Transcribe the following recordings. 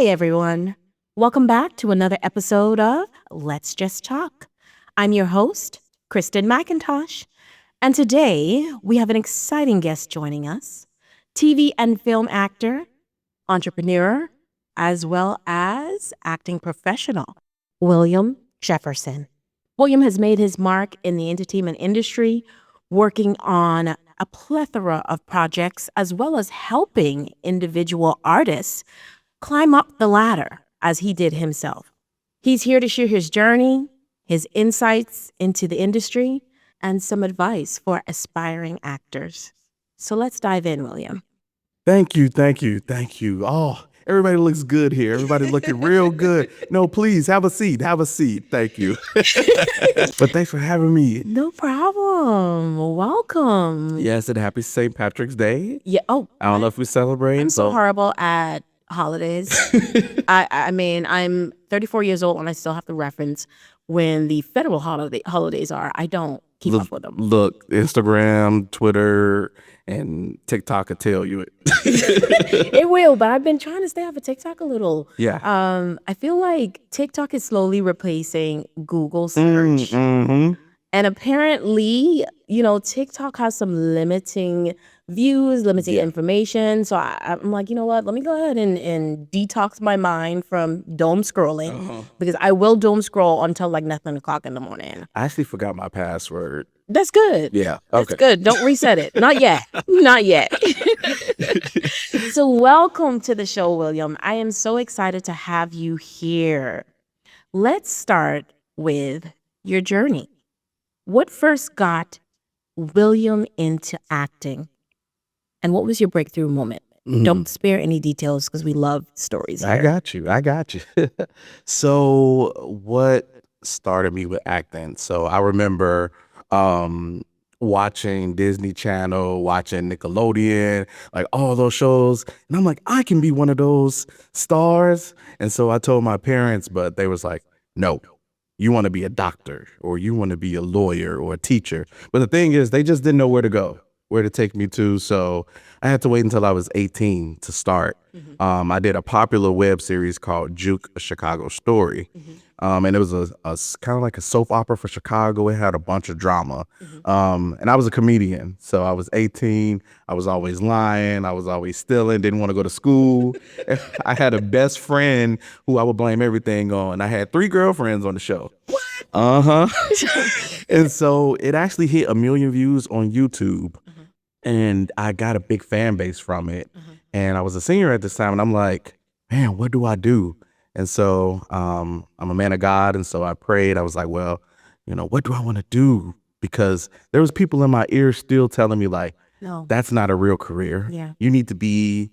Hey everyone, welcome back to another episode of Let's Just Talk. I'm your host, Kristen McIntosh, and today we have an exciting guest joining us, TV and film actor, entrepreneur, as well as acting professional, William Jefferson. William has made his mark in the entertainment industry, working on a plethora of projects, as well as helping individual artists climb up the ladder as he did himself. He's here to share his journey, his insights into the industry, and some advice for aspiring actors. So let's dive in, William. Thank you. Oh, everybody looks good here. Everybody looking real good. No, please have a seat. Thank you. But thanks for having me. No problem. Welcome. Yes, and happy St. Patrick's Day. Yeah. Oh, I don't know if we celebrate. I'm so horrible at holidays. I mean, I'm 34 years old and I still have to reference when the federal holidays are. I don't keep up with them. Look, Instagram, Twitter, and TikTok will tell you it. It will, but I've been trying to stay off of TikTok a little. Yeah. I feel like TikTok is slowly replacing Google search. And apparently, TikTok has some limiting views, limiting information. So I'm like, you know what? Let me go ahead and detox my mind from doom scrolling because I will doom scroll until like nothing o'clock in the morning. I actually forgot my password. That's good. Yeah. That's Okay. good. Don't reset it. Not yet. Not yet. So welcome to the show, William. I am so excited to have you here. Let's start with your journey. What first got William into acting? And what was your breakthrough moment? Don't spare any details because we love stories here. I got you. So what started me with acting? So I remember watching Disney Channel, watching Nickelodeon, like all those shows. And I'm like, I can be one of those stars. And so I told my parents, but they was like, no, you want to be a doctor or you want to be a lawyer or a teacher. But the thing is, they just didn't know where to go, where to take me to. So I had to wait until I was 18 to start. I did a popular web series called Juke, a Chicago Story. And it was a kind of like a soap opera for Chicago. It had a bunch of drama. And I was a comedian. So I was 18. I was always lying. I was always stealing, didn't want to go to school. I had a best friend who I would blame everything on. I had 3 girlfriends on the show. What? And so it actually hit 1 million views on YouTube. And I got a big fan base from it. And I was a senior at this time. And I'm like, man, what do I do? And so I'm a man of God. And so I prayed. I was like, well, what do I want to do? Because there was people in my ear still telling me like, No. that's not a real career. Yeah. You need to be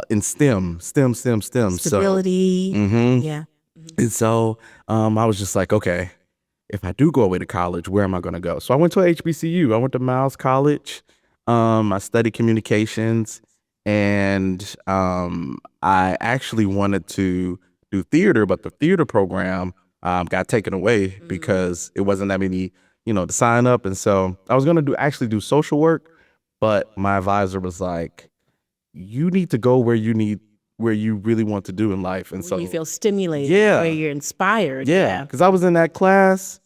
in STEM. Stability. So, Yeah. and so I was just like, okay, if I do go away to college, where am I going to go? So I went to HBCU. I went to Miles College. I studied communications. And I actually wanted to do theater, but the theater program got taken away because it wasn't that many, to sign up. And so I was going to actually do social work, but my advisor was like, you need to go where you really want to do in life. And so you feel stimulated. Yeah. Where you're inspired. yeah, because I was in that class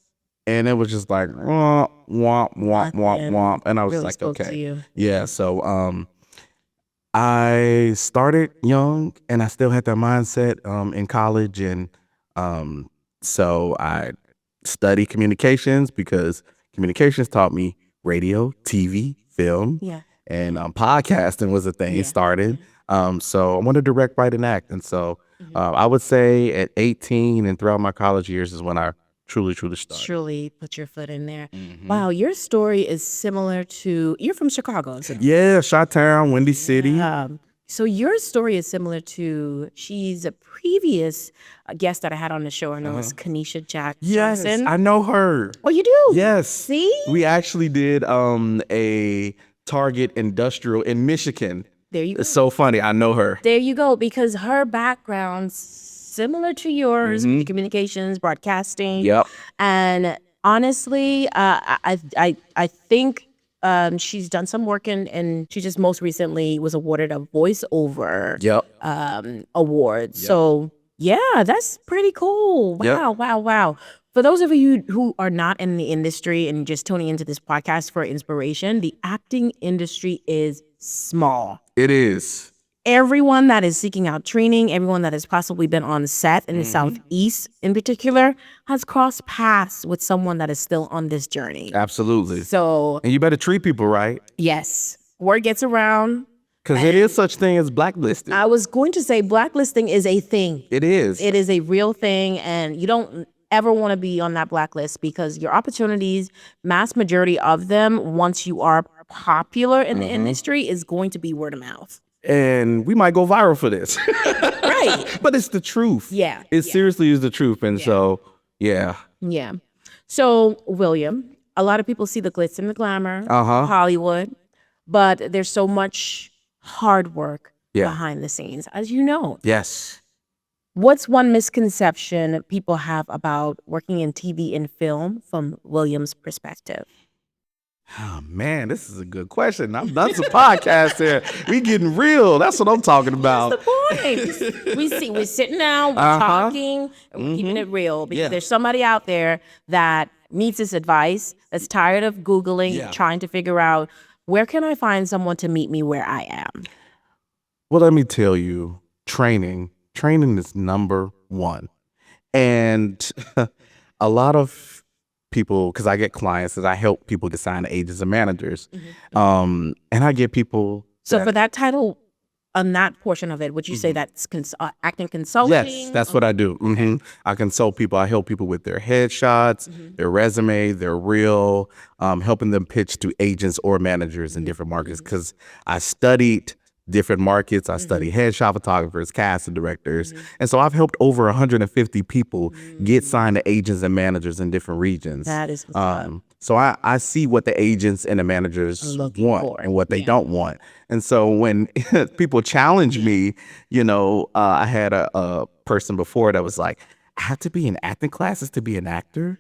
and it was just like, womp, womp, womp, womp. And I was Really like, spoke to okay. you. Yeah. So I started young and I still had that mindset in college. And so I studied communications because communications taught me radio, TV, film, Yeah. and podcasting was a thing. Yeah. It started. So I wanted to direct, write, and act. And so I would say at 18 and throughout my college years is when I truly started. Truly put your foot in there. Wow, your story is similar to, you're from Chicago. Isn't it? Yeah, Chi-Town, Windy City. So your story is similar to, she's a previous guest that I had on the show. Her name was Kanisha Yes, Jackson. I know her. Oh, you do? Yes. See? We actually did a Target Industrial in Michigan. There you go. It's so funny. I know her. There you go, because her background's similar to yours, communications, broadcasting. Yep. And honestly, I think She's done some work and she just most recently was awarded a voiceover Yep. award. So yeah, that's pretty cool. Yep. Wow. For those of you who are not in the industry and just tuning into this podcast for inspiration, the acting industry is small. It is. Everyone that is seeking out training, everyone that has possibly been on set in the Southeast in particular, has crossed paths with someone that is still on this journey. Absolutely. So, And you better treat people right, yes, word gets around. because there is such thing as blacklisted. I was going to say blacklisting is a thing. It is. It is a real thing, and you don't ever want to be on that blacklist because your opportunities, mass majority of them, once you are popular in the industry, is going to be word of mouth. And we might go viral for this. Right. But it's the truth. Yeah. It seriously is the truth. And so, yeah. Yeah. So, William, a lot of people see the glitz and the glamour of Hollywood, but there's so much hard work behind the scenes, as you know. Yes. What's one misconception people have about working in TV and film from William's perspective? Oh, man, this is a good question. I've done some podcasts here. We getting real. That's what I'm talking about. That's the point. We're sitting down, we're talking, and we're keeping it real because there's somebody out there that needs this advice, that's tired of Googling, trying to figure out where can I find someone to meet me where I am. Well, let me tell you, training is number one. And a lot of people, because I get clients that I help people get signed to agents and managers. And I get people. So for that title, on that portion of it, would you say that's acting consulting? Yes, that's what I do. I consult people. I help people with their headshots, their resume, their reel, helping them pitch to agents or managers in different markets. Because I studied different markets. I study headshot photographers, casting directors. And so I've helped over 150 people get signed to agents and managers in different regions. That is what's up. So I see what the agents and the managers want and what they don't want. And so when people challenge me, I had a person before that was like, I have to be in acting classes to be an actor?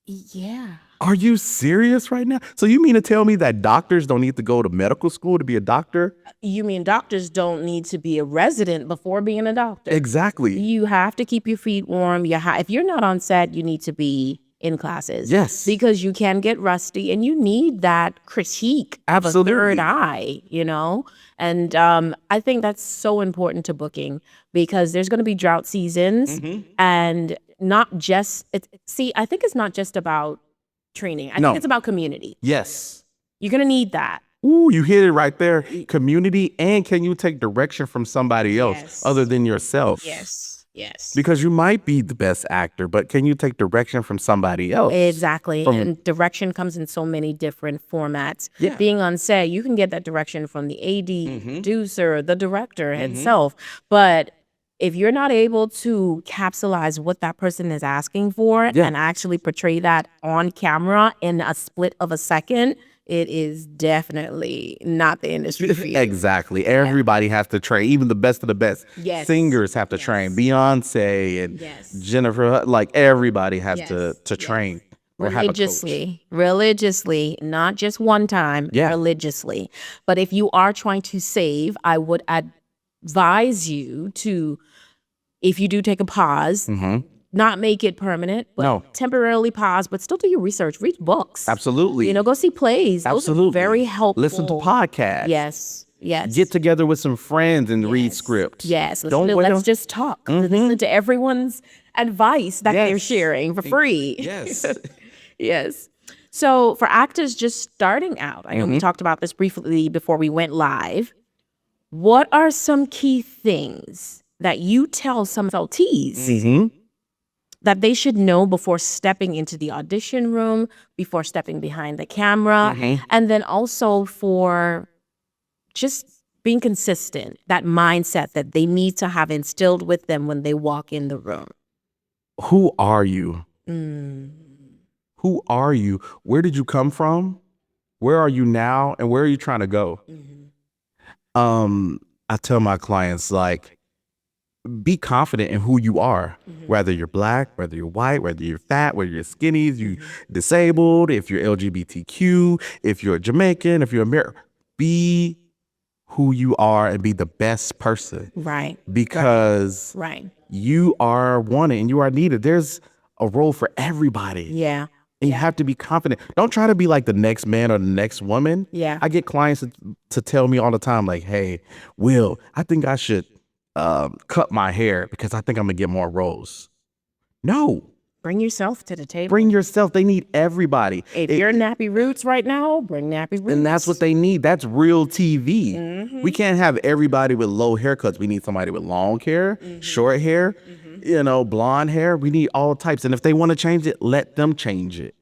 Yeah. Are you serious right now? So you mean to tell me that doctors don't need to go to medical school to be a doctor? You mean doctors don't need to be a resident before being a doctor? Exactly. You have to keep your feet warm. If you're not on set, you need to be in classes. Yes. Because you can get rusty and you need that critique of a third eye, And I think that's so important to booking because there's going to be drought seasons and not just, I think it's not just about training. I think it's about community. Yes. You're going to need that. Ooh, you hit it right there. Community, and can you take direction from somebody else other than yourself? Yes. Because you might be the best actor, but can you take direction from somebody else? Exactly. And direction comes in so many different formats. Yeah. Being on set, you can get that direction from the AD, producer, the director himself. But if you're not able to capsulize what that person is asking for and actually portray that on camera in a split of a second, it is definitely not the industry for you. Exactly. Everybody has to train. Even the best of the best singers have to train. Beyonce and Jennifer, like everybody has to train. Religiously, not just one time, religiously. But if you are trying to save, I would advise you to, if you do take a pause, not make it permanent, but temporarily pause, but still do your research. Read books. Absolutely. Go see plays. Those are very helpful. Listen to podcasts. Yes. Get together with some friends and read scripts. Yes. Let's just talk. Listen to everyone's advice that they're sharing for free. Yes. Yes. So for actors just starting out, I know we talked about this briefly before we went live. What are some key things that you tell some SLTs that they should know before stepping into the audition room, before stepping behind the camera, and then also for just being consistent, that mindset that they need to have instilled with them when they walk in the room? Who are you? Who are you? Where did you come from? Where are you now? And where are you trying to go? I tell my clients, like, be confident in who you are, whether you're black, whether you're white, whether you're fat, whether you're skinny, you disabled, if you're LGBTQ, if you're Jamaican, if you're American. Be who you are and be the best person. Right. Because Right. you are wanted and you are needed. There's a role for everybody. Yeah. And you have to be confident. Don't try to be like the next man or the next woman. Yeah. I get clients to tell me all the time, like, hey, Will, I think I should cut my hair because I think I'm going to get more roles. No. Bring yourself to the table. Bring yourself. They need everybody. If you're nappy roots right now, bring nappy roots. And that's what they need. That's real TV. We can't have everybody with low haircuts. We need somebody with long hair, short hair, blonde hair. We need all types. And if they want to change it, let them change it.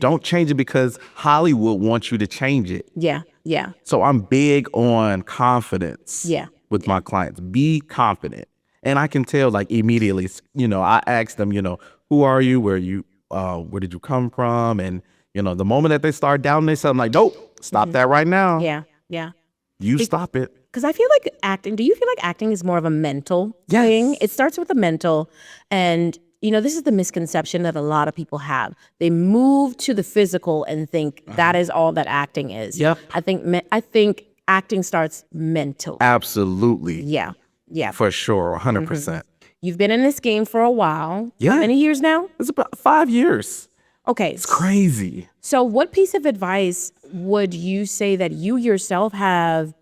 Don't change it because Hollywood wants you to change it. Yeah. Yeah. So I'm big on confidence. Yeah. With my clients. Be confident. And I can tell like immediately, I ask them, who are you? Where did you come from? And, the moment that they start doubting themselves, I'm like, nope, stop that right now. Yeah. Yeah. You stop it. Because I feel like do you feel like acting is more of a mental thing? It starts with the mental. And, this is the misconception that a lot of people have. They move to the physical and think that is all that acting is. Yep. I think acting starts mental. Absolutely. Yeah. Yeah. For sure. 100%. You've been in this game for a while. Yeah. How many years now? It's about 5 years. Okay. It's crazy. So what piece of advice would you say that you yourself have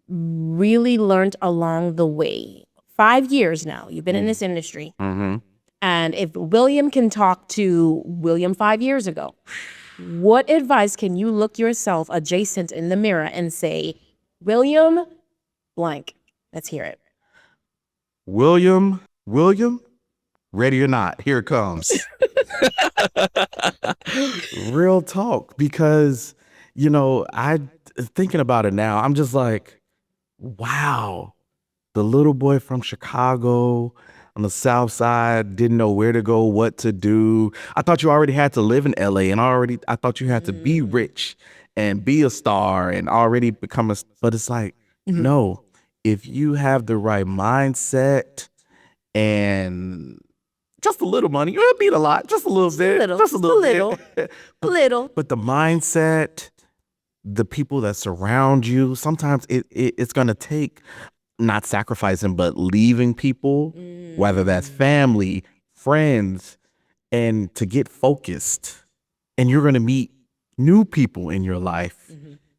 really learned along the way? 5 years now. You've been in this industry. And if William can talk to William 5 years ago, what advice can you look yourself adjacent in the mirror and say, William blank? Let's hear it. William, ready or not, here it comes. Real talk, because, I thinking about it now, I'm just like, wow, the little boy from Chicago on the South Side didn't know where to go, what to do. I thought you already had to live in LA and I thought you had to be rich and be a star and already become but it's like, no, if you have the right mindset and just a little money, it'll be a lot, just a little bit, just a little bit. But the mindset, the people that surround you, sometimes it's going to take not sacrificing, but leaving people, whether that's family, friends, and to get focused. And you're going to meet new people in your life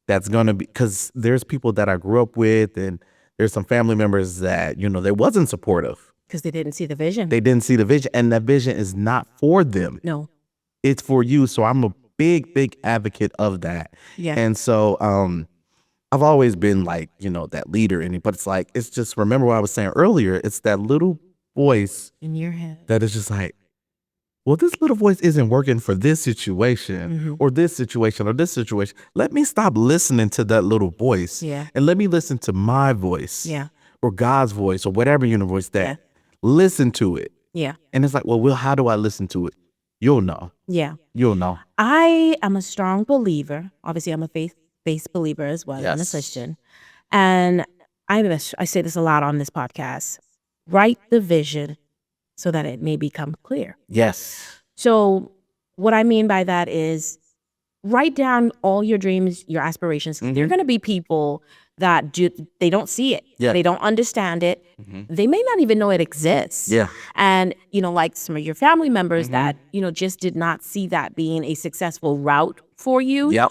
that's going to be, because there's people that I grew up with and there's some family members that, they wasn't supportive. Because they didn't see the vision. They didn't see the vision, and that vision is not for them. No. It's for you. So I'm a big advocate of that. Yeah. And so I've always been like, that leader in it, but it's like, it's just, remember what I was saying earlier, it's that little voice in your head that is just like, well, this little voice isn't working for this situation or this situation or this situation. Let me stop listening to that little voice and let me listen to my voice or God's voice or whatever voice that listen to it. Yeah. And it's like, well, Will, how do I listen to it? You'll know. Yeah. You'll know. I am a strong believer. Obviously, I'm a faith-based believer as well. I'm a Christian. And I say this a lot on this podcast. Write the vision so that it may become clear. Yes. So what I mean by that is write down all your dreams, your aspirations. There are going to be people that they don't see it. Yeah. They don't understand it. They may not even know it exists. Yeah. And, like some of your family members that, just did not see that being a successful route for you. Yep.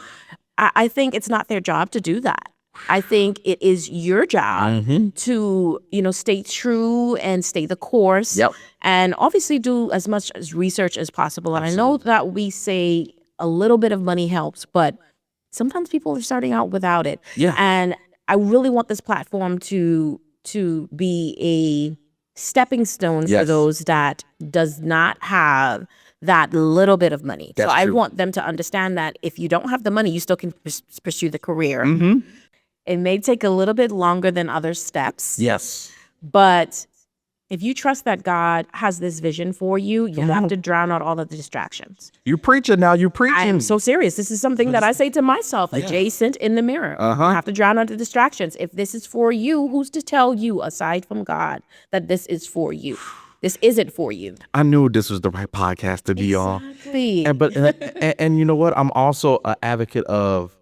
I think it's not their job to do that. I think it is your job to, stay true and stay the course. Yep. And obviously do as much as research as possible. And I know that we say a little bit of money helps, but sometimes people are starting out without it. Yeah. And I really want this platform to be a stepping stone for those that does not have that little bit of money. That's so I true. want them to understand that if you don't have the money, you still can pursue the career. It may take a little bit longer than other steps. Yes. But If you trust that God has this vision for you, you have to drown out all of the distractions. You preaching now. You I preaching. am so serious. This is something that I say to myself, adjacent in the mirror. You have to drown out the distractions. If this is for you, who's to tell you, aside from God, that this is for you? This isn't for you. I knew this was the right podcast to be on. Exactly. And you know what? I'm also an advocate of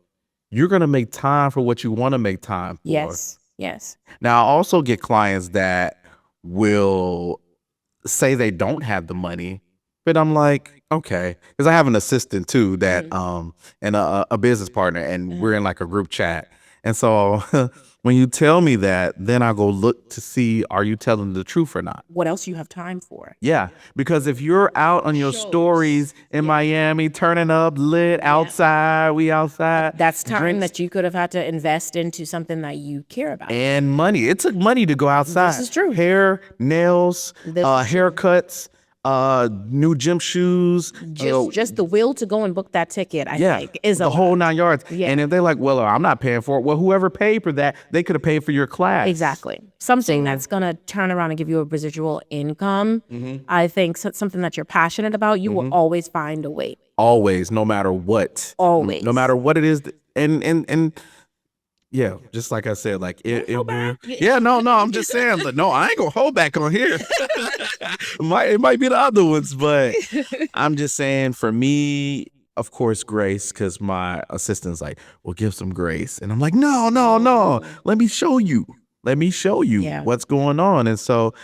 you're gonna make time for what you want to make time for. Yes. Yes. Now I also get clients that will say they don't have the money, but I'm like, okay, because I have an assistant too that and a business partner, and we're in like a group chat. And so when you tell me that, then I go look to see, are you telling the truth or not? What else you have time for? Yeah, because if you're out on your stories in Miami, turning up, lit, outside, we outside. That's time that you could have had to invest into something that you care about. And money. It took money to go outside. This is true. Hair, nails, haircuts, new gym shoes. Just the will to go and book that ticket, I think, is the whole 9 yards. Yeah. And if they're like, well, I'm not paying for it. Well, whoever paid for that, they could have paid for your class. Exactly. Something that's going to turn around and give you a residual income. I think something that you're passionate about, you will always find a way. Always, no matter what. Always. No matter what it is. And yeah, just like I said, like I'm just saying, but no, I ain't gonna hold back on here. It might be the other ones, but I'm just saying, for me, of course, grace, because my assistant's like, well, give some grace, and I'm like, no, let me show you what's going on. And so,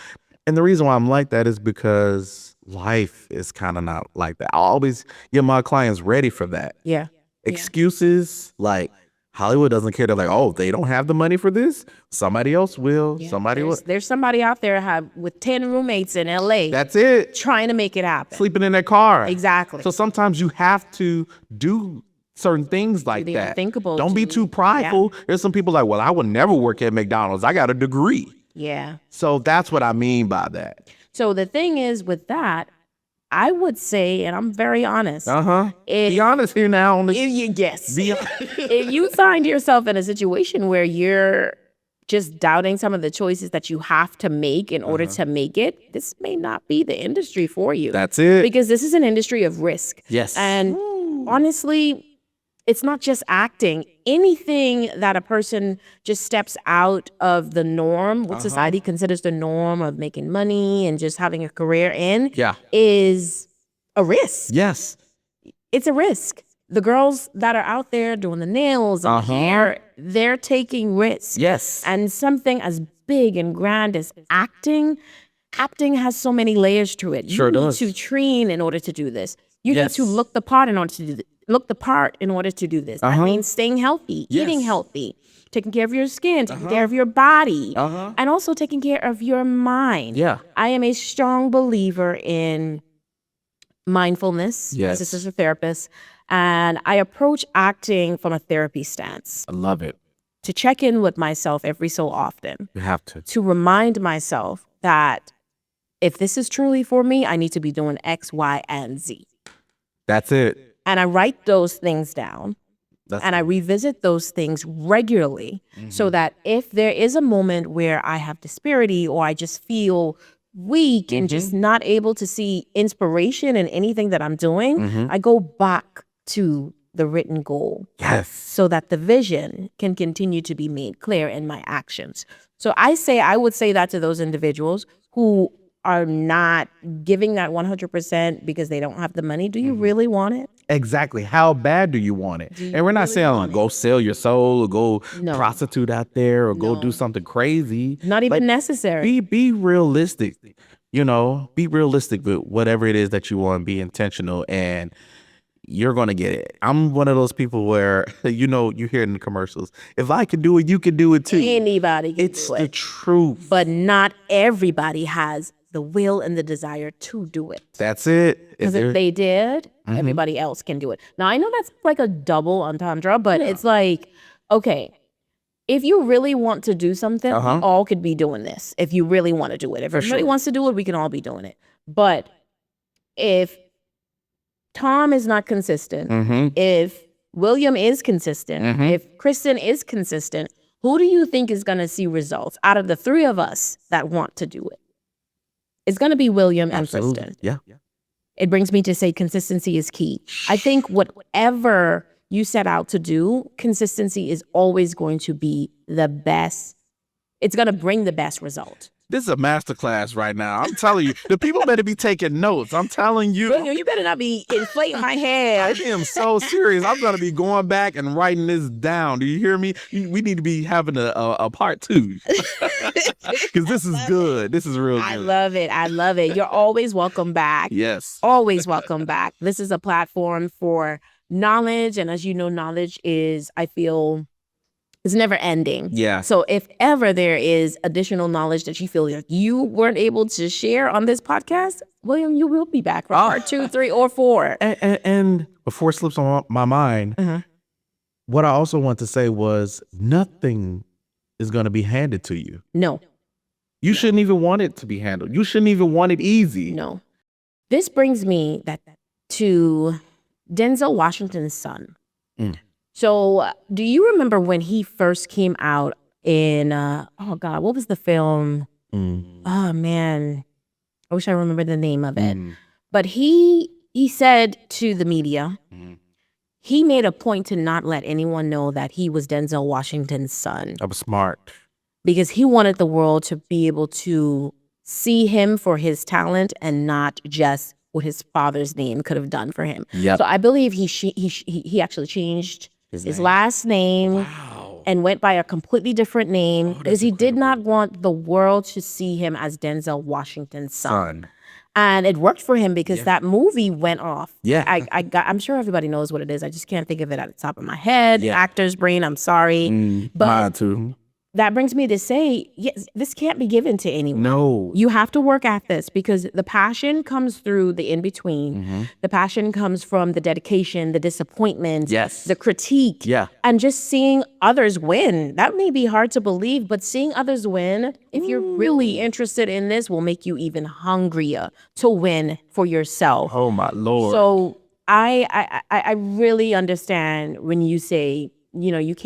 and the reason why I'm like that is because life is kind of not like that. I always get my clients ready for that. Yeah. Excuses like Hollywood doesn't care. They're like, oh, they don't have the money for this. Somebody else will. Somebody will. There's somebody out there with 10 roommates in LA. That's it. Trying to make it happen. Sleeping in their car. Exactly. So sometimes you have to do certain things like the that. unthinkable. Don't be too prideful. There's some people like, well, I would never work at McDonald's. I got a degree. Yeah. So that's what I mean by that. So the thing is with that, I would say, and I'm very honest. Be honest here now. If you find yourself in a situation where you're just doubting some of the choices that you have to make in order to make it, this may not be the industry for you. That's it. Because this is an industry of risk. Yes. And honestly, it's not just acting. Anything that a person just steps out of the norm, what society considers the norm of making money and just having a career in, is a risk. Yes. It's a risk. The girls that are out there doing the nails and hair, they're taking risks. Yes. And something as big and grand as acting has so many layers to it. Sure does. You need to train in order to do this. You need to look the part in order to do this. That means staying healthy, eating healthy, taking care of your skin, taking care of your body, and also taking care of your mind. Yeah. I am a strong believer in mindfulness as a therapist, and I approach acting from a therapy stance. I love it. To check in with myself every so often. You have to. To remind myself that if this is truly for me, I need to be doing X, Y, and Z. That's it. And I write those things down and I revisit those things regularly so that if there is a moment where I have disparity or I just feel weak and just not able to see inspiration in anything that I'm doing, I go back to the written goal. Yes. So that the vision can continue to be made clear in my actions. So I would say that to those individuals who are not giving that 100% because they don't have the money. Do you really want it? Exactly. How bad do you want it? And we're not saying like, go sell your soul or go prostitute out there or go do something crazy. Not even necessary. Be realistic. Be realistic with whatever it is that you want. Be intentional, and you're going to get it. I'm one of those people where, you hear in the commercials, if I can do it, you can do it too. Anybody can do it. It's the truth. But not everybody has the will and the desire to do it. That's it. Because if they did, everybody else can do it. Now, I know that's like a double entendre, but it's like, okay, if you really want to do something, we all could be doing this. If you really want to do it. If everybody wants to do it, we can all be doing it. But if Tom is not consistent, if William is consistent, if Kristen is consistent, who do you think is going to see results out of the three of us that want to do it? it's going to be William and Absolutely. Kristen. Yeah. It brings me to say consistency is key. I think whatever you set out to do, consistency is always going to be the best. It's going to bring the best result. This is a masterclass right now. I'm telling you, the people better be taking notes. I'm telling you. William, you better not be inflating my I head. am so serious. I'm going to be going back and writing this down. Do you hear me? We need to be having a part 2. Because this is good. This is real good. I love it. I love it. You're always welcome back. Yes. Always welcome back. This is a platform for knowledge. And as you know, knowledge is, I feel, is never ending. Yeah. So if ever there is additional knowledge that you feel like you weren't able to share on this podcast, William, you will be back for part 2, 3, or 4. And before it slips on my mind, what I also want to say was nothing is going to be handed to you. No. You shouldn't even want it to be handled. You shouldn't even want it easy. No. This brings me to Denzel Washington's son. So do you remember when he first came out in, oh God, what was the film? Oh man, I wish I remembered the name of it. But he said to the media, he made a point to not let anyone know that he was Denzel Washington's son. That was smart. Because he wanted the world to be able to see him for his talent and not just what his father's name could have done for him. Yep. So I believe he actually changed his last name and went by a completely different name because he did not want the world to see him as Denzel Washington's son. And it worked for him because that movie went off. Yeah. I'm sure everybody knows what it is. I just can't think of it at the top of my head. Actor's brain, I'm sorry. But mine too. that brings me to say, yes, this can't be given to anyone. No. You have to work at this because the passion comes through the in-between. The passion comes from the dedication, the disappointment, the critique, and just seeing others win. That may be hard to believe, but seeing others win, if you're really interested in this, will make you even hungrier to win for yourself. Oh, my Lord. So I really understand when you say, you know, it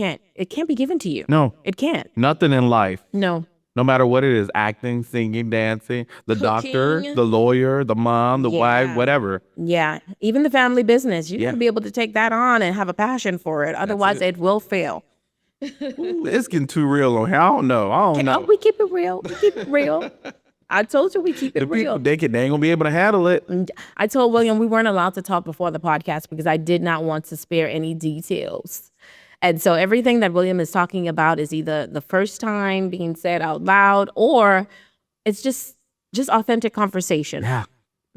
can't be given to you. No. It can't. Nothing in life. No. No matter what it is, acting, singing, dancing, the doctor, the lawyer, the mom, the wife, whatever. Yeah. Even the family business. You gotta be able to take that on and have a passion for it. Otherwise, it will fail. Ooh, it's getting too real on here. I don't know. We keep it real. We keep it real. I told you we keep it real. They ain't gonna be able to handle it. I told William we weren't allowed to talk before the podcast because I did not want to spare any details. And so everything that William is talking about is either the first time being said out loud or it's just authentic conversation. Yeah.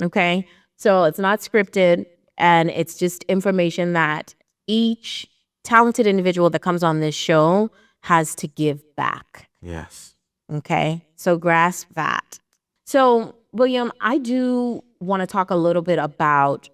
Okay? So it's not scripted and it's just information that each talented individual that comes on this show has to give back. Yes. Okay? So grasp that. So, William, I do want to talk a little bit about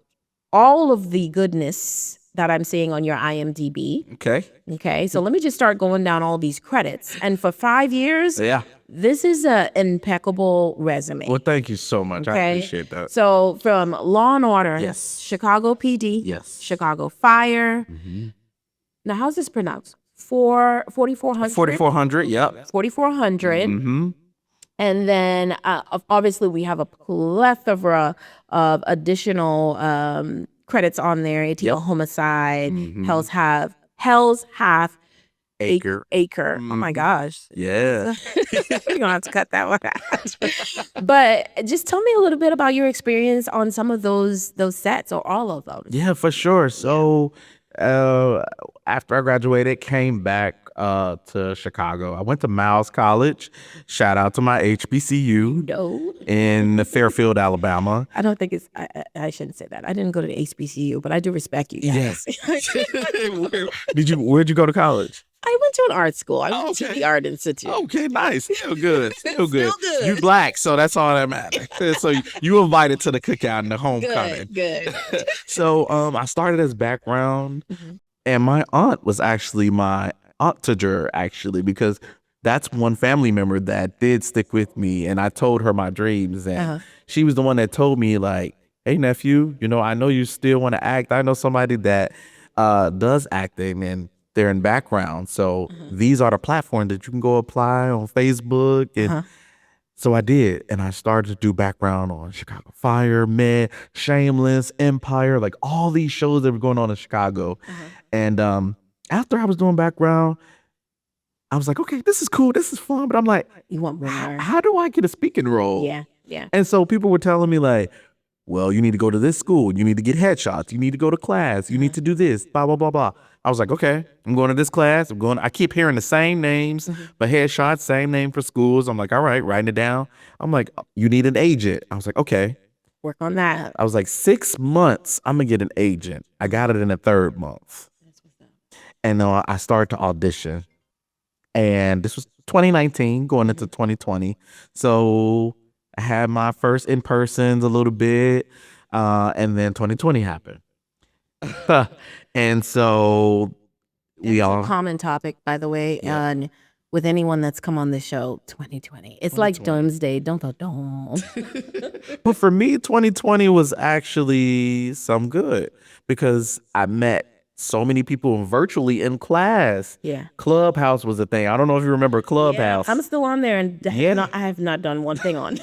all of the goodness that I'm seeing on your IMDb. Okay. So let me just start going down all these credits. And for 5 years, this is an impeccable resume. Well, thank you so much. I appreciate that. So from Law and Order, Chicago PD, Chicago Fire. Now, how's this pronounced? 4400? 4400, yep. 4400. And then obviously we have a plethora of additional credits on there. ATL Homicide, Hell's Half Acre. Oh my gosh. Yeah. You're gonna have to cut that one out. But just tell me a little bit about your experience on some of those sets or all of those. Yeah, for sure. So after I graduated, came back to Chicago. I went to Miles College. Shout out to my HBCU in Fairfield, Alabama. I don't think it's, I shouldn't say that. I didn't go to the HBCU, but I do respect you guys. Yes. Where'd you go to college? I went to an art school. I went to the Art Institute. Okay, nice. Still good. Still good. You Black, so that's all that matters. So you invited to the cookout and the homecoming. Good. So I started as background, and my aunt was actually my auntager, actually, because that's one family member that did stick with me, and I told her my dreams, and she was the one that told me, like, hey, nephew, you know, I know you still want to act. I know somebody that does acting, and they're in background. So these are the platforms that you can go apply on Facebook. And So I did, and I started to do background on Chicago Fire, Med, Shameless, Empire, like all these shows that were going on in Chicago. And after I was doing background, I was like, okay, this is cool, this is fun, but I'm like, You want more? how do I get a speaking role? Yeah, yeah. And so people were telling me like, well, you need to go to this school, you need to get headshots, you need to go to class, you need to do this, blah, blah, blah, blah. I was like, okay, I'm going to this class. I keep hearing the same names for headshots, same name for schools. I'm like, all right, writing it down. I'm like, you need an agent. I was like, okay. Work on that. I was like, 6 months, I'm going to get an agent. I got it in the 3rd month. And I started to audition. And this was 2019 going into 2020. So I had my first in-persons a little bit. And then 2020 happened. And so we It's all a common topic, by the way, and with anyone that's come on the show, 2020. It's like doomsday. Don't. But for me, 2020 was actually some good because I met so many people virtually in class. Yeah. Clubhouse was a thing. I don't know if you remember Clubhouse. I'm still on there, and I have not done one thing on.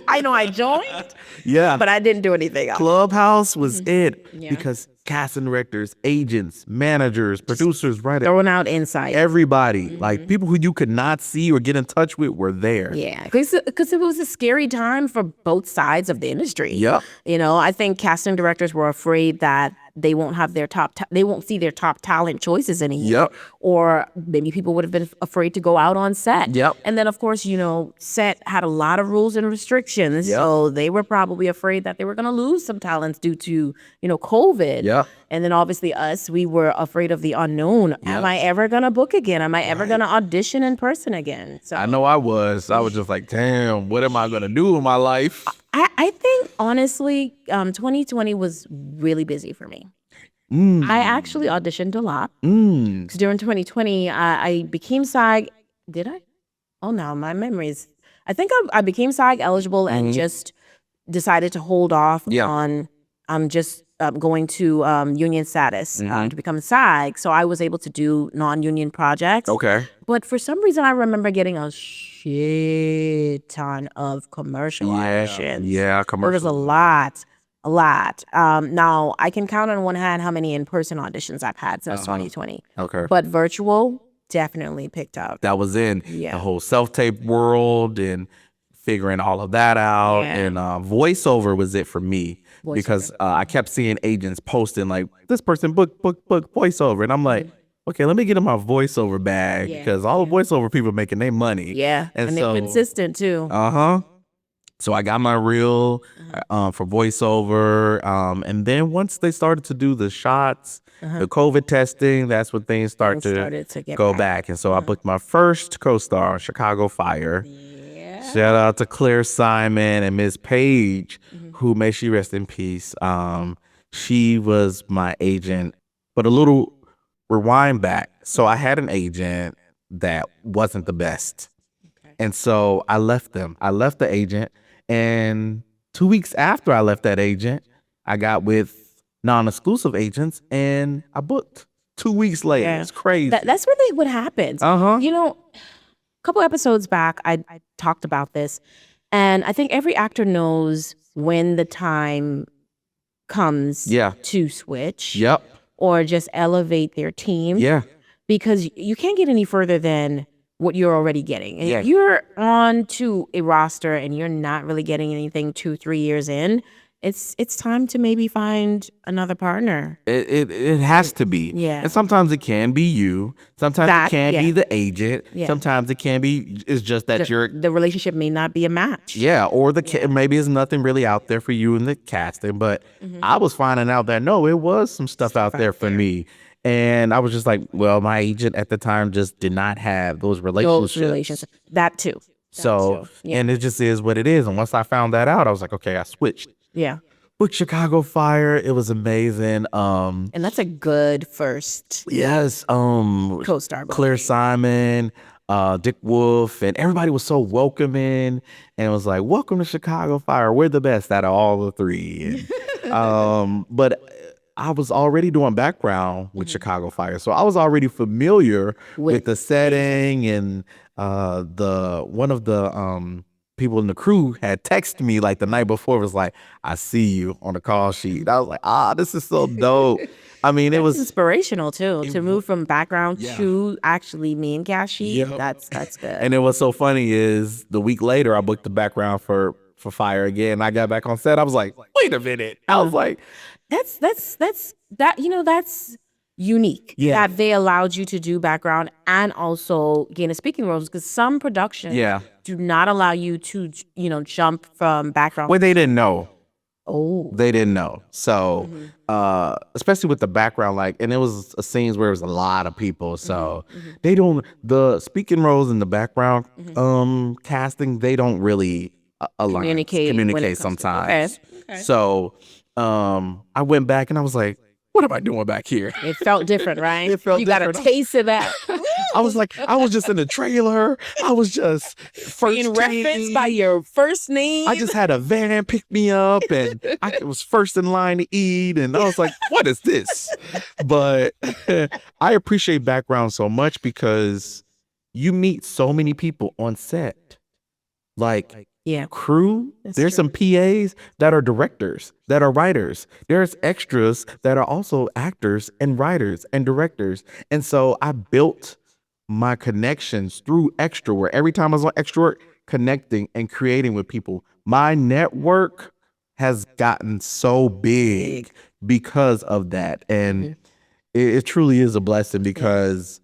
I know I joined, Yeah. but I didn't do anything else. Clubhouse was it because casting directors, agents, managers, producers, writers, Throwing out insight. everybody, like people who you could not see or get in touch with were there. Yeah, because it was a scary time for both sides of the industry. Yep. You know, I think casting directors were afraid that they won't have their they won't see their top talent choices anymore. Yep. Or maybe people would have been afraid to go out on set. Yep. And then, of course, you know, set had a lot of rules and restrictions. Yep. So they were probably afraid that they were going to lose some talents due to, you know, COVID. Yeah. And then obviously we were afraid of the unknown. Am I ever going to book again? Am I ever going to audition in person again? So I know I was just like, damn, what am I going to do in my life? I think, honestly, 2020 was really busy for me. I actually auditioned a lot. 'Cause during 2020, I became SAG. Did I? Oh, no, my memories. I think I became SAG eligible and just decided to hold off on just going to union status to become SAG. So I was able to do non-union projects. Okay. But for some reason, I remember getting a shit ton of commercial auditions. Yeah, There was a lot. Now, I can count on one hand how many in-person auditions I've had since 2020. Okay. But virtual definitely picked up. That was in Yeah. the whole self-tape world and figuring all of that out. Yeah. And voiceover was it for me because I kept seeing agents posting like, this person book voiceover. And I'm like, okay, let me get in my voiceover bag because all the voiceover people are making their money. Yeah. And so, they're consistent too. So I got my reel for voiceover. And then once they started to do the shots, the COVID testing, that's when things started to get go back. And so I booked my first co-star, Chicago Fire. Shout out to Claire Simon and Ms. Page, who may she rest in peace. She was my agent. But a little rewind back. So I had an agent that wasn't the best. And so I left them. I left the agent. And 2 weeks after I left that agent, I got with non-exclusive agents and I booked 2 weeks later. Yeah. It's crazy. That's really what happens. You know, a couple episodes back, I talked about this. And I think every actor knows when the time comes to switch. Yep. Or just elevate their team. Yeah. Because you can't get any further than what you're already getting. And Yeah. if you're on to a roster and you're not really getting anything 2-3 years in, it's time to maybe find another partner. It has to be. Yeah. And sometimes it can be you. Sometimes it can be the agent. Yeah. Sometimes it can be, it's just that you're, The relationship may not be a match. or maybe there's nothing really out there for you in the casting. But I was finding out that no, it was some stuff out there for me. And I was just like, well, my agent at the time just did not have those relationships. That too. And it just is what it is. And once I found that out, I was like, okay, I switched. Yeah. Booked Chicago Fire. It was amazing. And that's a good first Yes. co-star. Claire Simon, Dick Wolf, and everybody was so welcoming. And it was like, welcome to Chicago Fire. We're the best out of all the three. And, but I was already doing background with Chicago Fire. So I was already familiar with the setting and one of the people in the crew had texted me like the night before, was like, I see you on the call sheet. I was like, this is so dope. I mean, it That's was inspirational too, to move from background Yeah. to actually main cast sheet. Yep. That's good. And then what's so funny is the week later I booked the background for Fire again. I got back on set. I was like, wait a minute. I was like, that's unique. Yeah. That they allowed you to do background and also gain a speaking roles, because some productions Yeah. do not allow you to jump from background. well, they didn't know. Oh, They didn't know. So, especially with the background, like, and it was scenes where it was a lot of people. So they don't, the speaking roles in the background, casting, they don't really align, Communicate when it communicate comes to- sometimes. Okay. So, I went back and I was like, what am I doing back here? it felt different, right? It felt you got a different. taste of that. I was like, I was just in the trailer. I was just first Being referenced by your first name. I just had a van pick me up, and I was first in line to eat, and I was like, what is this? But I appreciate background so much because you meet so many people on set. Like, yeah. crew, That's there's true. some PAs that are directors, that are writers. There's extras that are also actors and writers and directors. And so I built my connections through extra work. Every time I was on extra work, connecting and creating with people, my network has gotten so big because of that. And it truly is a blessing because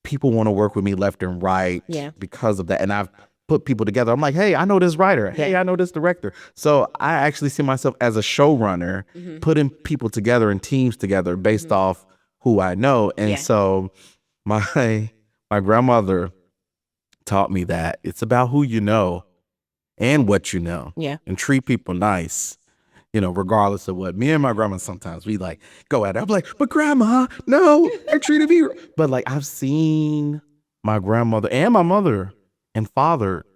people want to work with me left and right Yeah. because of that. And I've put people together. I'm like, hey, I know this writer. Hey, I know this director. So I actually see myself as a showrunner, putting people together and teams together based off who I know. And Yeah. so my grandmother taught me that it's about who you know and what you know. Yeah. And treat people nice, regardless of what. Me and my grandma sometimes we like go at it. I'm like, but grandma, no, they treated me. But like I've seen my grandmother and my mother and father,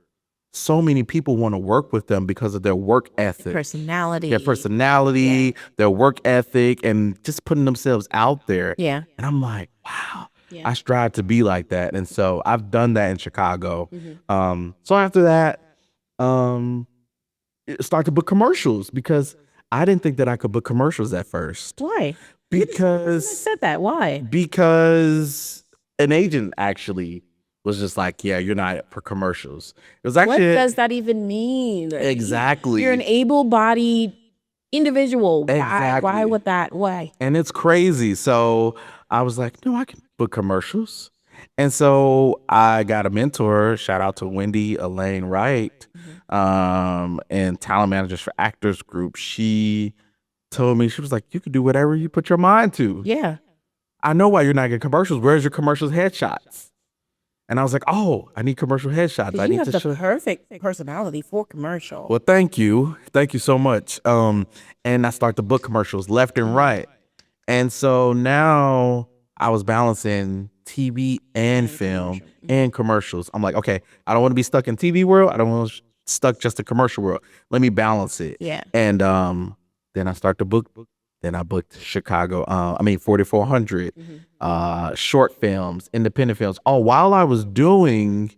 so many people want to work with them because of their work ethic, Personality. their personality, their work ethic, and just putting themselves out there. Yeah. And I'm like, wow. Yeah. I strive to be like that. And so I've done that in Chicago. So after that, start to book commercials because I didn't think that I could book commercials at first. Why? I Because said that. Why? because an agent actually was just like, yeah, you're not for commercials. It was What actually does that even mean? exactly. You're an able-bodied individual. Exactly. Why would that? Why? And it's crazy. So I was like, no, I can book commercials. And so I got a mentor, shout out to Wendy Elaine Wright, and talent managers for Actors Group. She told me, she was like, you can do whatever you put your mind to. Yeah. I know why you're not getting commercials. Where's your commercials headshots? And I was like, oh, I need commercial headshots. I You need have to the show. perfect personality for commercial. Well, thank you. Thank you so much. And I start to book commercials left and right. And so now I was balancing TV and film and commercials. I'm like, okay, I don't want to be stuck in TV world. I don't want to stuck just in commercial world. Let me balance it. Yeah. And then I start to book. Then I booked Chicago. 4400, short films, independent films. Oh, while I was doing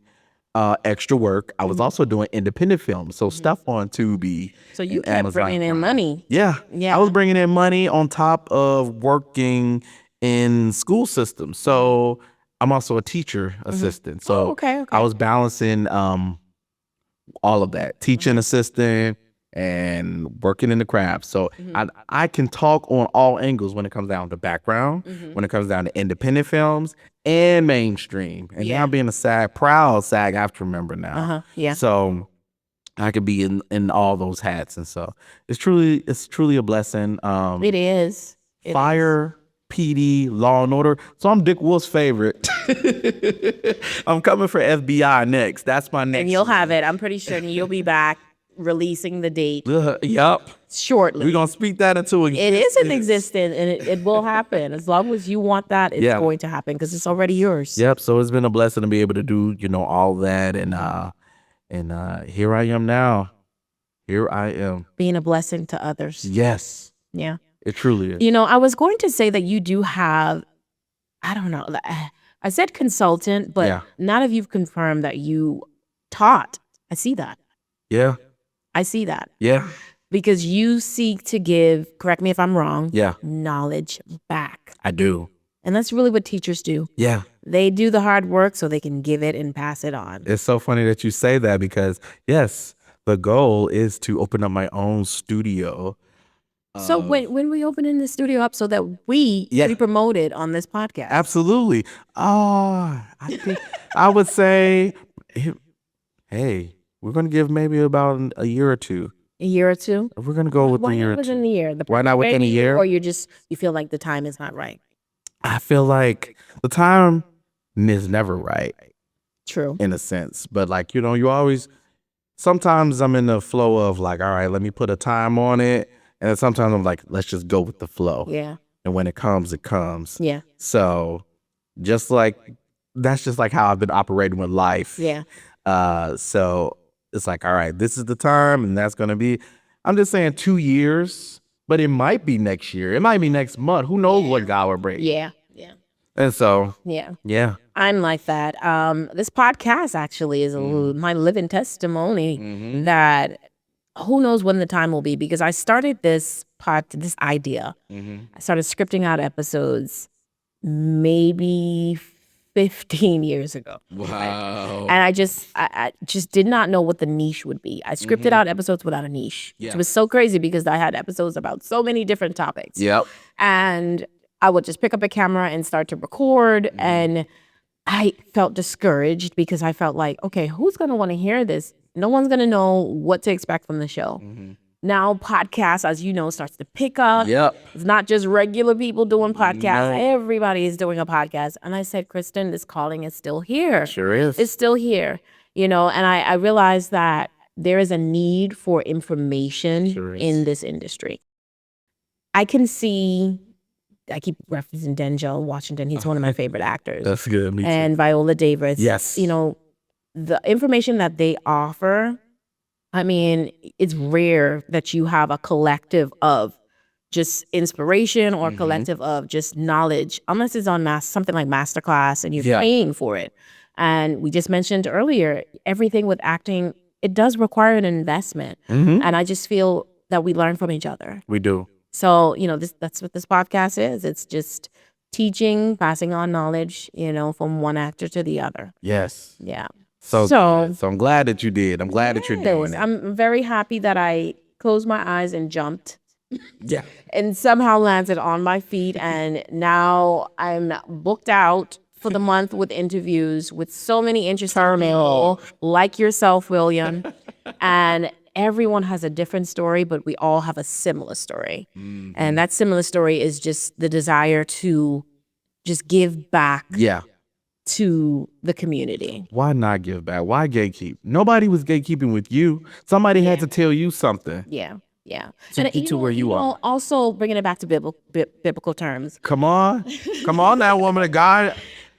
extra work, I was also doing independent films. So stuff on Tubi. So you and kept Amazon bringing in Prime. money. Yeah. Yeah. I was bringing in money on top of working in school systems. So I'm also a teacher assistant. So okay. I was balancing all of that, teaching assistant and working in the craft. So I can talk on all angles when it comes down to background, when it comes down to independent films and mainstream. And now being a proud SAG AFTRA member now. Yeah. So I could be in all those hats. And so it's truly a blessing. It is. It Fire, PD, Law and Order. So I'm Dick Wolf's favorite. I'm coming for FBI next. That's my next. And you'll have it. I'm pretty sure you'll be back releasing the date Yup. shortly. We're going to speak that into It is in existence, and it will happen. As long as you want that, it's going to happen because it's already yours. Yep. So it's been a blessing to be able to do, all that. And here I am now. Here I am. Being a blessing to others. Yes. Yeah. It truly is. I was going to say that you do have, I don't know, I said consultant, but none of you've confirmed that you taught. I see that. Yeah. I see that. Yeah. Because you seek to give, correct me if I'm wrong, Yeah. knowledge back. I do. And that's really what teachers do. Yeah. They do the hard work so they can give it and pass it on. It's so funny that you say that because, yes, the goal is to open up my own studio. So when we open in the studio up so that we be promoted on this podcast. Absolutely. I think I would say, hey, we're going to give maybe about a year or two. A year or two? We're going to go with Why a year not or within two. the year? Why not within a year? Or you feel like the time is not right? I feel like the time is never right. True. In a sense. But like, you always, sometimes I'm in the flow of like, all right, let me put a time on it. And then sometimes I'm like, let's just go with the flow. Yeah. And when it comes, it comes. Yeah. So that's just like how I've been operating with life. Yeah. So it's like, all right, this is the time and that's going to be, I'm just saying 2 years, but it might be next year. It might be next month. Who knows what God will bring. Yeah. Yeah. And so, yeah. I'm like that. This podcast actually is my living testimony that who knows when the time will be, because I started this idea. I started scripting out episodes maybe 15 years ago. wow. And I just did not know what the niche would be. I scripted out episodes without a niche. Yeah. It was so crazy because I had episodes about so many different topics. Yep. And I would just pick up a camera and start to record. And I felt discouraged because I felt like, okay, who's going to want to hear this? No one's going to know what to expect from the show. Now podcasts, as you know, starts to pick up. Yep. It's not just regular people doing podcasts. Everybody is doing a podcast. And I said, Kristen, this calling is still here. Sure is. It's still here. And I realized that there is a need for information in this industry. I can see, I keep referencing Denzel Washington. He's one of my favorite actors. That's good. Me too. And Viola Davis. Yes. The information that they offer, I mean, it's rare that you have a collective of just inspiration or collective of just knowledge, unless it's on something like Masterclass and you're paying for it. And we just mentioned earlier, everything with acting, it does require an investment. And I just feel that we learn from each other. We do. So, that's what this podcast is. It's just teaching, passing on knowledge, from one actor to the other. Yes. Yeah. So I'm glad that you did. I'm glad that you're doing it. I'm very happy that I closed my eyes and jumped. Yeah. And somehow landed on my feet. And now I'm booked out for the month with interviews with so many interesting people like yourself, William. And everyone has a different story, but we all have a similar story. And that similar story is just the desire to just give back to the community. Why not give back? Why gatekeep? Nobody was gatekeeping with you. Somebody had to tell you something. Yeah. To get to where you are. Also bringing it back to biblical terms. Come on now, woman of God.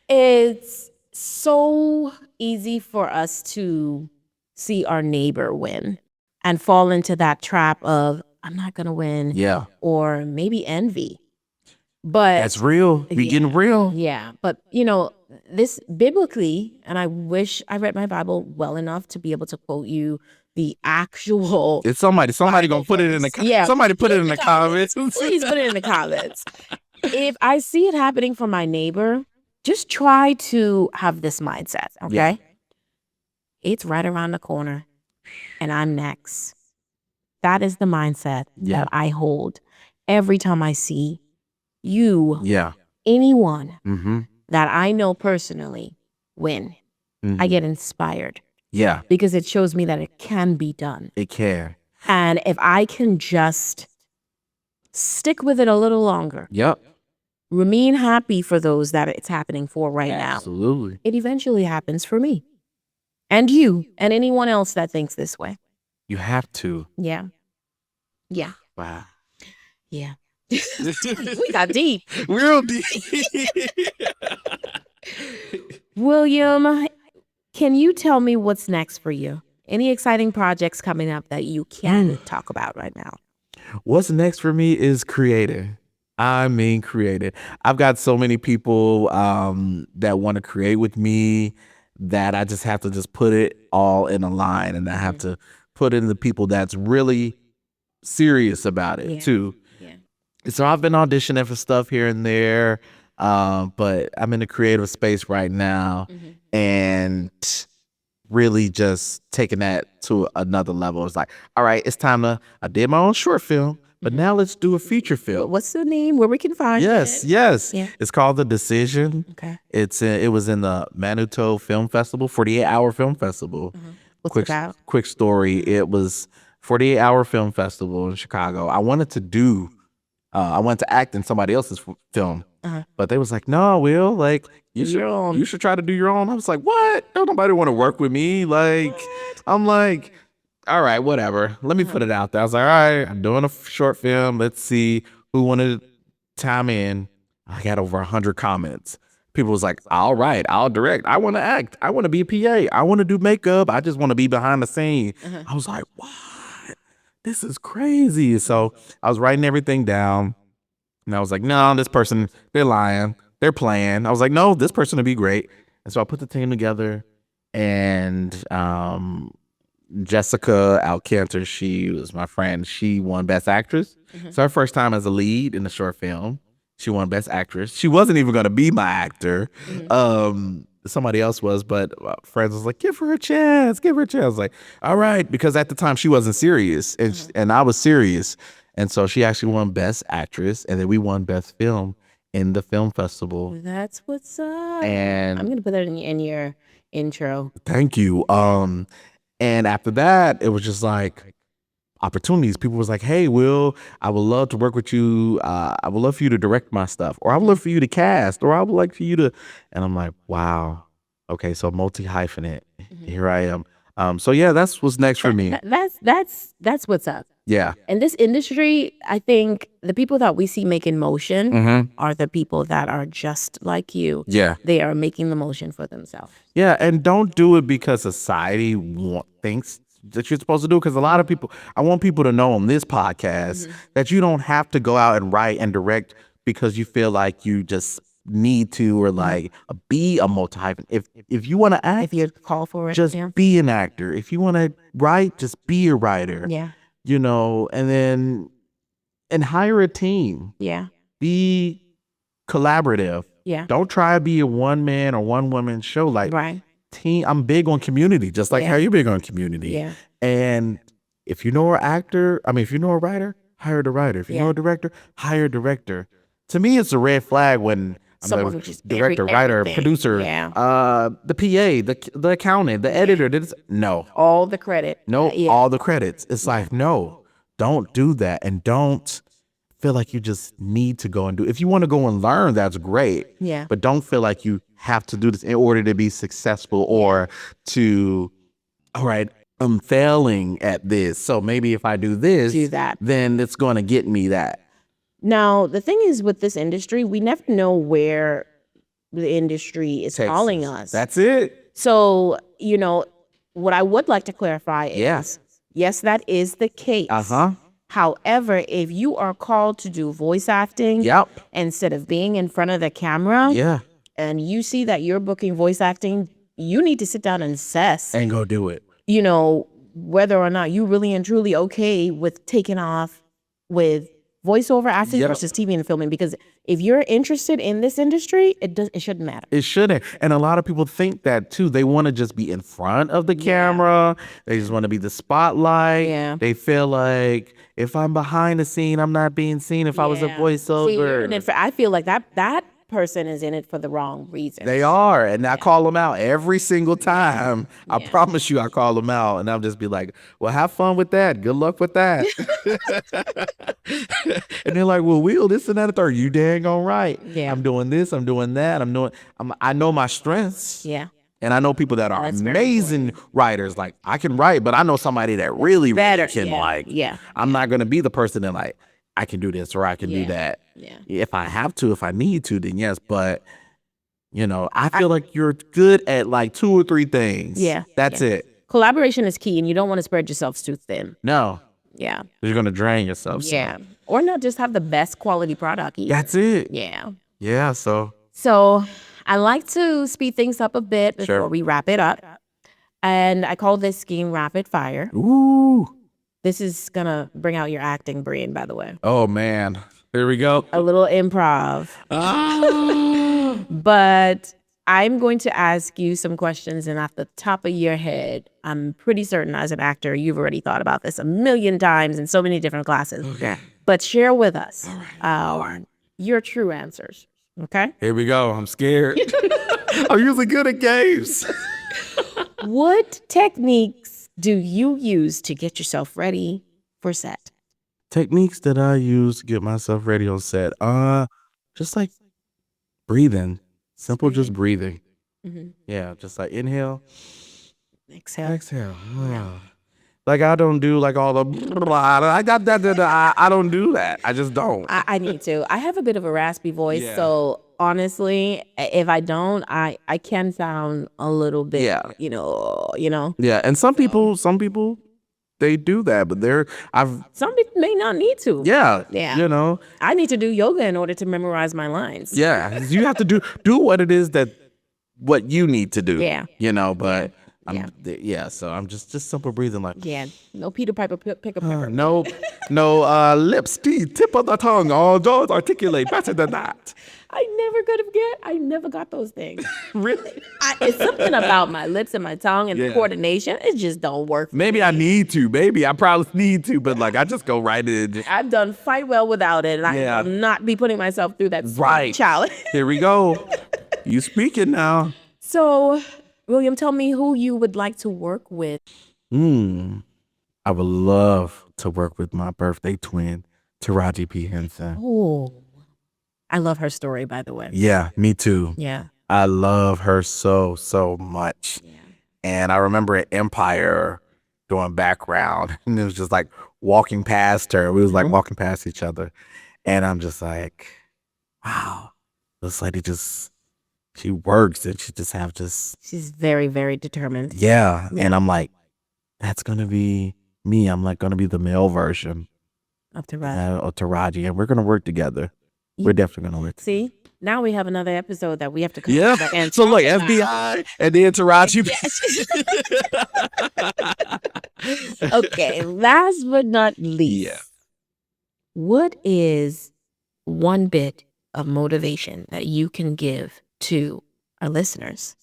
It's so easy for us to see our neighbor win and fall into that trap of, I'm not going to win. Yeah. Or maybe envy. But that's real. Be getting real. Yeah. But, this biblically, and I wish I read my Bible well enough to be able to quote you the actual. It's somebody gonna put it in the comments. Somebody put it in the comments. Please put it in the comments. If I see it happening from my neighbor, just try to have this mindset, okay? Yeah. It's right around the corner and I'm next. That is the mindset that I hold every time I see you, anyone that I know personally win. I get inspired. Yeah. Because it shows me that it can be done. It can. And if I can just stick with it a little longer. Yep. Remain happy for those that it's happening for right now. Absolutely. It eventually happens for me. And you and anyone else that thinks this way. You have to. Yeah. Wow. Yeah. We got deep. Real deep. William, can you tell me what's next for you? Any exciting projects coming up that you can talk about right now? What's next for me is creating. I mean, creative. I've got so many people that want to create with me that I just have to just put it all in a line, and I have to put in the people that's really serious about it too. Yeah. So I've been auditioning for stuff here and there, but I'm in the creative space right now, and really just taking that to another level. It's like, all right, it's time to. I did my own short film, but now let's do a feature film. What's the name? Where we can find Yes, it? yes. Yeah. It's called The Decision. Okay. It was in the Manitou Film Festival, 48-hour film festival. What's it about? Quick story. It was 48-hour film festival in Chicago. I wanted to act in somebody else's film, but they was like, "No, Will, like you should try to do your own." I was like, "What? Don't nobody want to work with me?" Like, I'm like, "All right, whatever. Let me put it out there." I was like, "All right, I'm doing a short film. Let's see who wanted to time in." I got over 100 comments. People was like, "All right, I'll direct. I want to act. I want to be a PA. I want to do makeup. I just want to be behind the scene." I was like, "What? This is crazy." So I was writing everything down, and I was like, "No, this person, they're lying. They're playing." I was like, "No, this person would be great." And so I put the team together, and Jessica Alcantar, she was my friend. She won Best Actress. So her first time as a lead in the short film. She won Best Actress. She wasn't even going to be my actor. Somebody else was, but friends was like, "Give her a chance. Give her a chance." I was like, "All right," because at the time she wasn't serious, and I was serious. And so she actually won Best Actress, and then we won Best Film in the film festival. That's what's up. And I'm gonna put that in your intro. thank you. And after that, it was just like opportunities. People was like, "Hey, Will, I would love to work with you. I would love for you to direct my stuff, or I would love for you to cast, or I would like for you to." And I'm like, "Wow, okay, so multi-hyphenate. Here I am." So yeah, that's what's next for me. That's what's up. Yeah. In this industry, I think the people that we see making motion are the people that are just like you. Yeah. They are making the motion for themselves. Yeah, and don't do it because society thinks that you're supposed to do. Because a lot of people, I want people to know on this podcast that you don't have to go out and write and direct because you feel like you just need to, or like be a multi-hyphen. If you want to act, If you call for it, just be an actor. If you want to write, just be a writer. yeah, And hire a team. yeah, Be collaborative. yeah. Don't try to be a one man or one woman show. Like, Right. team, I'm big on community, just like how you're big on community. Yeah. And if you know if you know a writer, hire the writer. If you know a director, hire a director. To me, it's a red flag when Someone who's just director, writer, everything. producer, Yeah. the PA, the accountant, the editor. No, All the credit. all the credits. It's like, no, don't do that, and don't feel like you just need to go and do. If you want to go and learn, that's great. Yeah. But don't feel like you have to do this in order to be successful, or to, all right, I'm failing at this, so maybe if I do this, Do that. then it's going to get me that. Now, the thing is with this industry, we never know where the industry is calling us. That's it. So, what I would like to clarify is, yes, that is the case. However, if you are called to do voice acting instead of being in front of the camera, and you see that you're booking voice acting, you need to sit down and assess, and go do it. Whether or not you really and truly okay with taking off with voiceover acting versus TV and filming. Because if you're interested in this industry, it shouldn't matter. It shouldn't. And a lot of people think that too. They want to just be in front of the camera. They just want to be the spotlight. Yeah. They feel like if I'm behind the scene, I'm not being seen. If I was a voiceover. See, I feel like that person is in it for the wrong reason. They are. And I call them out every single time. I promise you I call them out. And I'll just be like, well, have fun with that. Good luck with that. And they're like, well, Will, this and that and third. You dang on right. Yeah. I'm doing this. I'm doing that. I know my strengths. Yeah. And I know people that are amazing writers. Like, I can write, but I know somebody that really can I'm not going to be the person that like, I can do this or I can do that. Yeah. If I have to, if I need to, then yes. But, I feel like you're good at like 2 or 3 things. Yeah. That's it. Collaboration is key, and you don't want to spread yourself too thin. No. Yeah. You're going to drain yourself. Yeah. Or not just have the best quality product either. That's it. Yeah. Yeah. So I like to speed things up a bit before we wrap it up. And I call this scheme rapid fire. Ooh. This is going to bring out your acting brain, by the way. Oh, man. Here we go. A little improv. Ah. But I'm going to ask you some questions, and off the top of your head, I'm pretty certain as an actor, you've already thought about this a million times in so many different classes. Okay. But share with us All right. your true answers. Okay? Here we go. I'm scared. I'm usually good at games. What techniques do you use to get yourself ready for set? Techniques that I use to get myself ready on set. Just like breathing. Simple, just breathing. Mm-hmm. Yeah, just like inhale, Exhale. exhale. Like I don't do like all the I don't do that. I just don't. I need to. I have a bit of a raspy voice, Yeah. so honestly, if I don't, I can sound a little bit, Yeah. you know. Yeah, and some people they do that, but Some people may not need to. yeah, Yeah. you know, I need to do yoga in order to memorize my lines. yeah, you have to do what it is what you need to do. Yeah. You know, but Yeah. so I'm just simple breathing like Yeah. No Peter Piper pick a pepper. no lips, teeth, tip of the tongue, all those articulate better than that. I never got those things. Really? It's something about my lips and my tongue and Yeah. coordination. It just don't work. For Maybe me. I need to. Maybe I probably need to, but like I just go right in. I've done quite well without it, and Yeah. I will not be putting myself through that Right. challenge. Here we go. You speaking now. So, William, tell me who you would like to work with. I would love to work with my birthday twin, Taraji P. Henson. Oh, I love her story, by the way. Yeah, me too. Yeah. I love her so much. Yeah. And I remember at Empire doing background, and it was just like walking past her. We was like walking past each other, and I'm just like, wow, this lady she works, and she She's very, very determined. yeah. And I'm like, that's gonna be me. I'm like gonna be the male version Of Taraji. of Taraji, and we're gonna work together. We're definitely gonna work. See, now we have another episode that we have to come Yeah. back and So talk look, about. FBI and then Taraji. Okay, last but not least, Yeah. what is one bit of motivation that you can give to our listeners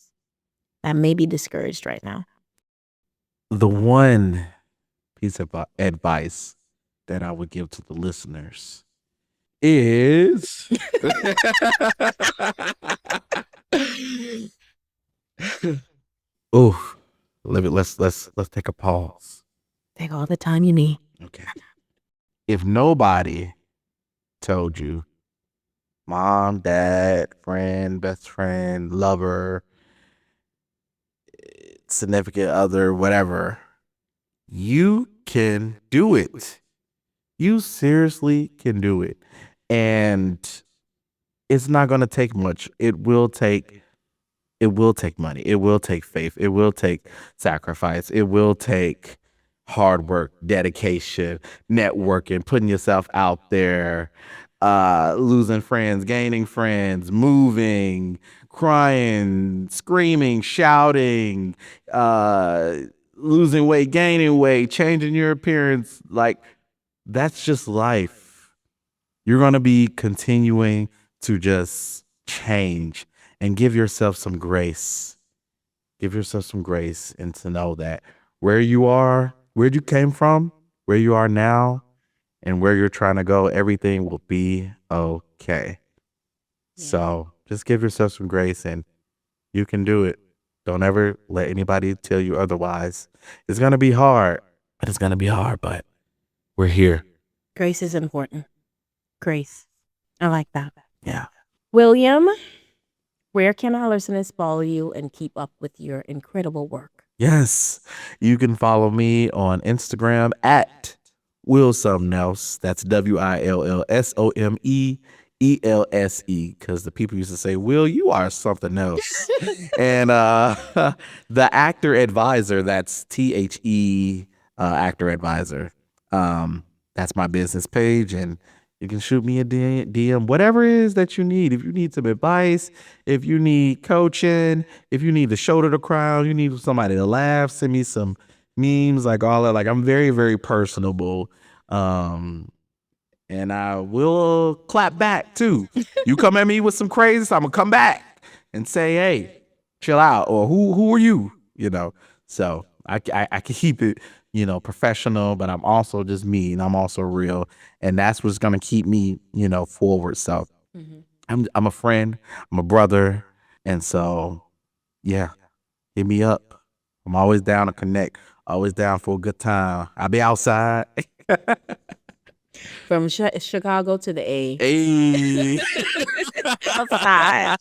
that may be discouraged right now? The one piece of advice that I would give to the listeners is oh, let's take a pause. Take all the time you need. Okay. If nobody told you, mom, dad, friend, best friend, lover, significant other, whatever, you can do it. You seriously can do it. And it's not going to take much. It will take money. It will take faith. It will take sacrifice. It will take hard work, dedication, networking, putting yourself out there, losing friends, gaining friends, moving, crying, screaming, shouting, losing weight, gaining weight, changing your appearance. Like, that's just life. You're going to be continuing to just change and give yourself some grace. Give yourself some grace and to know that where you are, where you came from, where you are now, and where you're trying to go, everything will be okay. Yeah. So just give yourself some grace and you can do it. Don't ever let anybody tell you otherwise. It's going to be hard, but we're here. Grace is important. Grace. I like that. Yeah. William, where can our listeners follow you and keep up with your incredible work? Yes. You can follow me on Instagram at WillSomnelse. That's WILLSOMEELSE. Because the people used to say, Will, you are something else. And the actor advisor, that's THE actor advisor. That's my business page. And You can shoot me a DM, whatever it is that you need. If you need some advice, if you need coaching, if you need a shoulder to cry on, you need somebody to laugh, send me some memes, like all that. Like, I'm very, very personable. And I will clap back too. You come at me with some crazy, so I'm gonna come back and say, "Hey, chill out," or "Who are you?" You know. So I can keep it, professional, but I'm also just me, and I'm also real, and that's what's gonna keep me, forward. So I'm a friend, I'm a brother, and so yeah, hit me up. I'm always down to connect. Always down for a good time. I'll be outside. From Chicago to the A. Hey. Outside.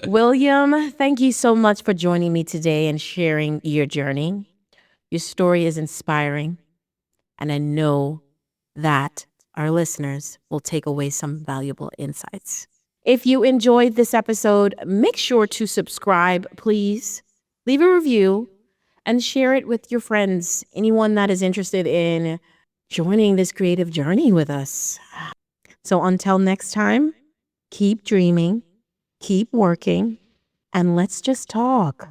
William, thank you so much for joining me today and sharing your journey. Your story is inspiring, and I know that our listeners will take away some valuable insights. If you enjoyed this episode, make sure to subscribe, please. Leave a review and share it with your friends, anyone that is interested in joining this creative journey with us. So until next time, keep dreaming, keep working, and let's just talk.